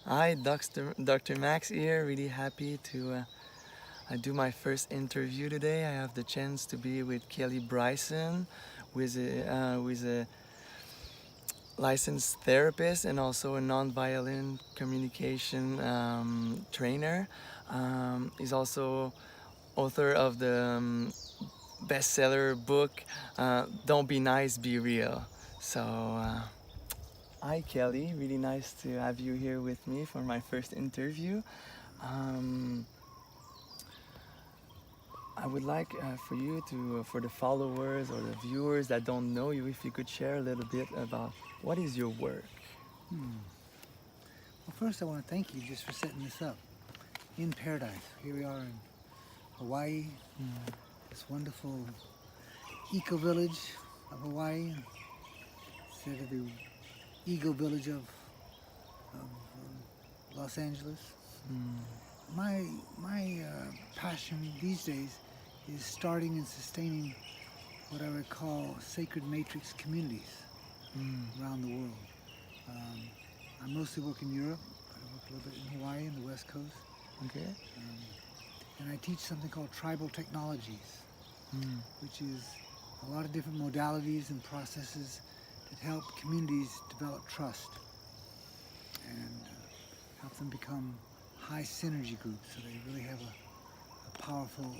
Hi, Dr. Max here. Really happy to do my first interview today. I have the chance to be with Kelly Bryson, who is a licensed therapist and also a non-violent communication trainer. He's also author of the bestseller book, Don't Be Nice, Be Real. So, hi Kelly, really nice to have you here with me for my first interview. Um, I would like for you to, for the followers or the viewers that don't know you, if you could share a little bit about what is your work. Hmm. Well, first I want to thank you just for setting this up. In paradise. Here we are in Hawaii, Mm. this wonderful eco-village of Hawaii, instead of the ego village of Los Angeles. Mm. My passion these days is starting and sustaining what I would call sacred matrix communities Mm. around the world. Um, I mostly work in Europe, but I work a little bit in Hawaii and the West Coast. Okay. Um, and I teach something called tribal technologies, Mm. which is a lot of different modalities and processes that help communities develop trust and help them become high synergy groups so they really have a powerful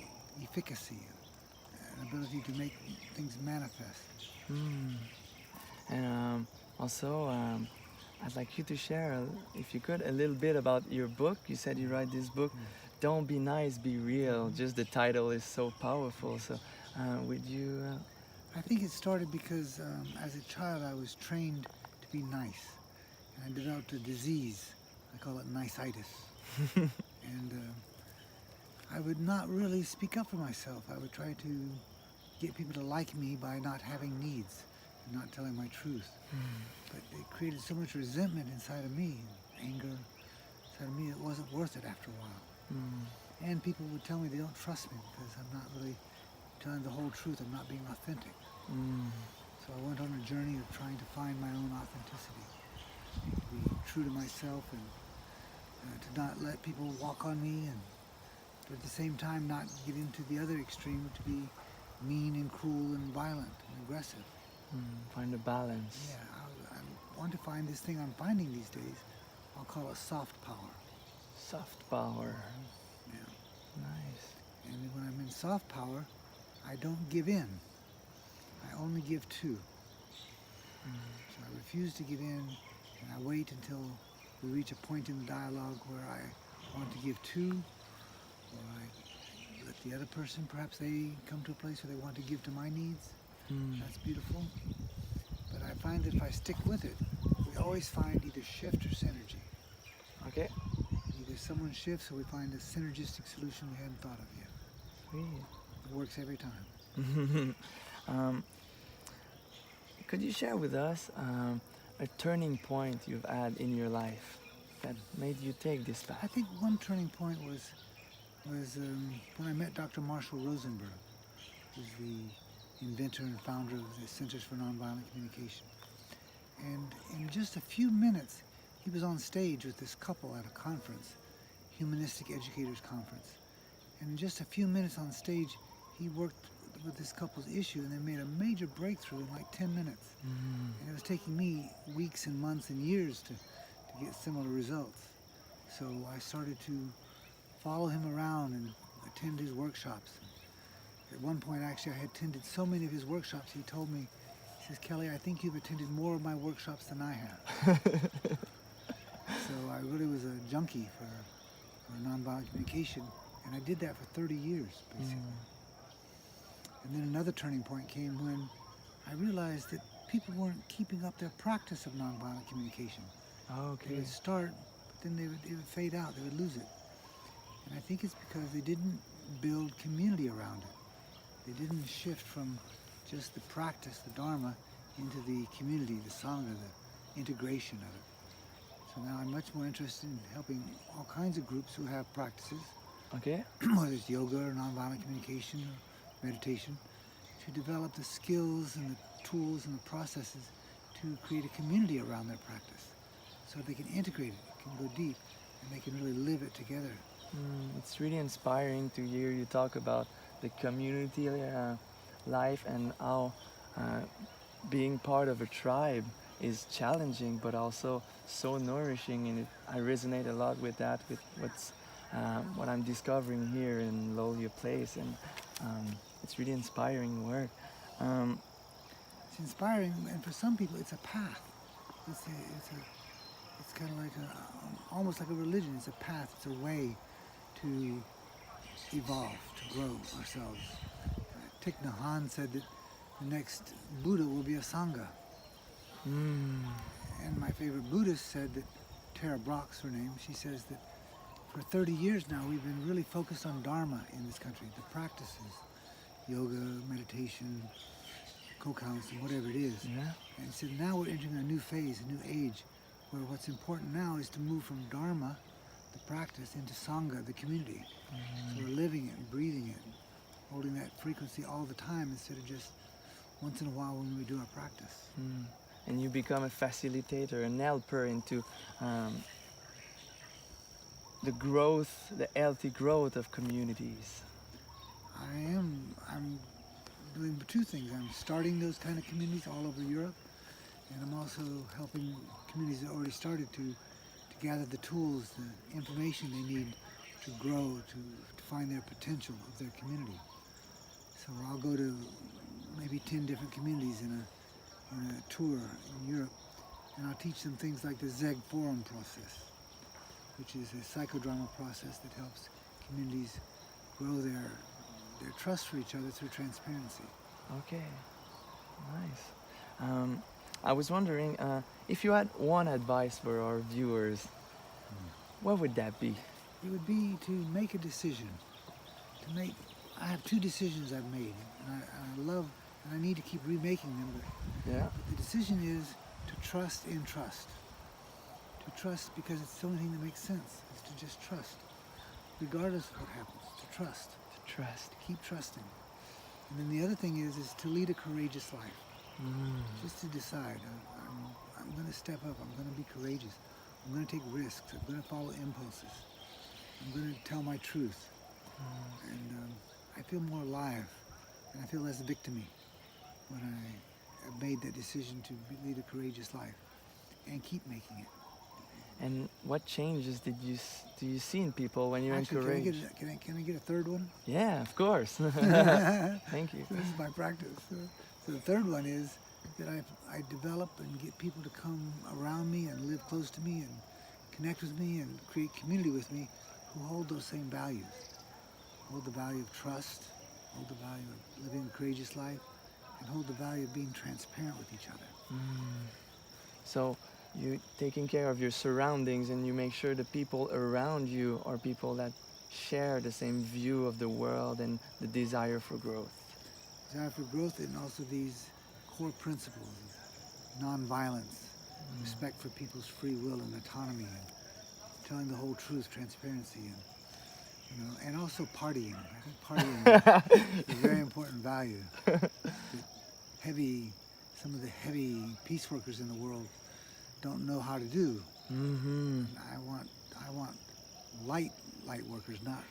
efficacy and an ability to make things manifest. Mm. And also, I'd like you to share, if you could, a little bit about your book. You said you write this book, Don't Be Nice, Be Real. Mhm. Just the title is so powerful. So, would you? I think it started because as a child I was trained to be nice, and I developed a disease. I call it niceitis. And I would not really speak up for myself. I would try to get people to like me by not having needs and not telling my truth. But it created so much resentment inside of me, anger inside of me, it wasn't worth it after a while. Mm. And people would tell me they don't trust me because I'm not really telling the whole truth. I'm not being authentic. Mm. So I went on a journey of trying to find my own authenticity, to be true to myself and to not let people walk on me, and but at the same time not get into the other extreme to be mean and cruel and violent and aggressive. Find a balance. Yeah, I want to find this thing I'm finding these days. I'll call it soft power. Soft power. Yeah. Nice. And when I'm in soft power, I don't give in. I only give to. So I refuse to give in, and I wait until we reach a point in the dialogue where I want to give to, or I let the other person, perhaps they come to a place where they want to give to my needs. Mm. That's beautiful. But I find that if I stick with it, we always find either shift or synergy. Okay. Either someone shifts or we find a synergistic solution we hadn't thought of yet. Sweet. It works every time. um, could you share with us a turning point you've had in your life that made you take this I path? think one turning point was when I met Dr. Marshall Rosenberg, who's the inventor and founder of the Centers for Nonviolent Communication. And in just a few minutes, he was on stage with this couple at a conference, Humanistic Educators Conference. And in just a few minutes on stage, he worked with this couple's issue, and they made a major breakthrough in like 10 minutes. And it was taking me weeks and months and years to get similar results. So I started to follow him around and attend his workshops. At one point, actually, I had attended so many of his workshops, he told me, he says, Kelly, I think you've attended more of my workshops than I have. So I really was a junkie for nonviolent communication, and I did that for 30 years, basically. And then another turning point came when I realized that people weren't keeping up their practice of nonviolent communication. They Okay. would start, but then it would fade out, they would lose it. And I think it's because they didn't build community around it. They didn't shift from just the practice, the Dharma, into the community, the Sangha, the integration of it. So now I'm much more interested in helping all kinds of groups who have practices, Okay. whether it's yoga or nonviolent communication or meditation, to develop the skills and the tools and the processes to create a community around their practice. so they can integrate it, it can go deep, and they can really live it together. It's really inspiring to hear you talk about the community life and how being part of a tribe is challenging but also so nourishing, and I resonate a lot with that, with what I'm discovering here in Lolia Place, and it's really inspiring work. Um, It's inspiring, and for some people, it's a path. It's kind of like almost like a religion. It's a path. It's a way to evolve, to grow ourselves. Thich Nhat Hanh said that the next Buddha will be a Sangha. mm, And my favorite Buddhist said that, Tara Brock's her name, she says that for 30 years now we've been really focused on Dharma in this country, the practices, yoga, meditation, co-counseling, whatever it is. yeah. And so now we're entering a new phase, a new age, where what's important now is to move from Dharma, the practice, into Sangha, the community. So we're living it and breathing it, holding that frequency all the time instead of just once in a while when we do our practice. And you become a facilitator, an helper into the growth, the healthy growth of communities. I'm doing two things. I'm starting those kind of communities all over Europe, and I'm also helping communities that already started to gather the tools, the information they need to grow, to find their potential of their community. So I'll go to maybe 10 different communities in a tour in Europe, and I'll teach them things like the Zeg Forum process, which is a psychodrama process that helps communities grow their trust for each other through transparency. Okay, nice. I was wondering if you had one advice for our viewers, what would that be? It would be to make a decision. I have two decisions I've made, and I love, and I need to keep remaking them, but Yeah. the decision is to trust in trust. To trust because it's the only thing that makes sense, is to just trust, regardless of what happens, to trust. To trust. Keep trusting. And then the other thing is to lead a courageous life. Just to decide, I'm going to step up, I'm going to be courageous, I'm going to take risks, I'm going to follow impulses, I'm going to tell my truth. And I feel more alive, and I feel less victim-y when I have made that decision to lead a courageous life and keep making it. And what changes do you see in people when you're Actually, encouraged? can I get a third one? Yeah, of course. Thank you. So this is my practice. So the third one is that I develop and get people to come around me and live close to me and connect with me and create community with me who hold those same values. Hold the value of trust, hold the value of living a courageous life, and hold the value of being transparent with each other. So you're taking care of your surroundings, and you make sure the people around you are people that share the same view of the world and the desire for growth. Desire for growth, and also these core principles of nonviolence, respect for people's free will and autonomy, and telling the whole truth, transparency, and and also partying. I think partying is a very important value. Some of the heavy peace workers in the world don't know how to do. And I want light workers, not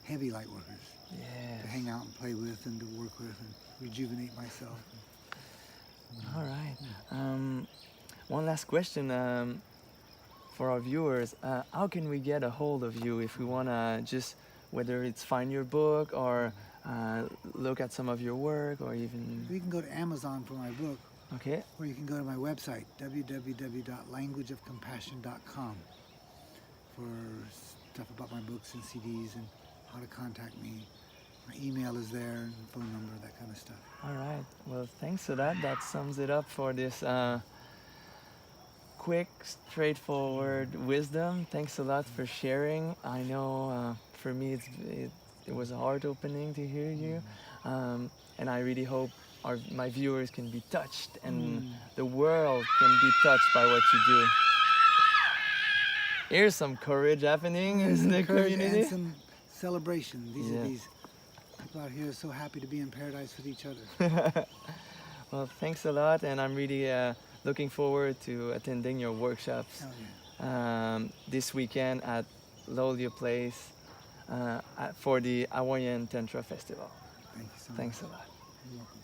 heavy light workers, Yes. to hang out and play with and to work with and rejuvenate myself. All right. One last question for our viewers. How can we get a hold of you if we want to just, whether it's find your book or look at some of your work or even... You can go to Amazon for my book, Okay. or you can go to my website, www.languageofcompassion.com, for stuff about my books and CDs and how to contact me. My email is there, and phone number, that kind of stuff. All right. Well, thanks for that. That sums it up for this quick, straightforward wisdom. Thanks a lot for sharing. I know for me it was a heart opening to hear you, and I really hope my viewers can be touched and the world can be touched by what you do. Here's some courage happening in the Courage community. and some celebration. These Yeah. are these people out here so happy to be in paradise with each other. Well, thanks a lot, and I'm really looking forward to attending your workshops Hell yeah. this weekend at Lolio Place for the Hawaiian Tantra Festival. Thank you so much. Thanks a lot. You're welcome.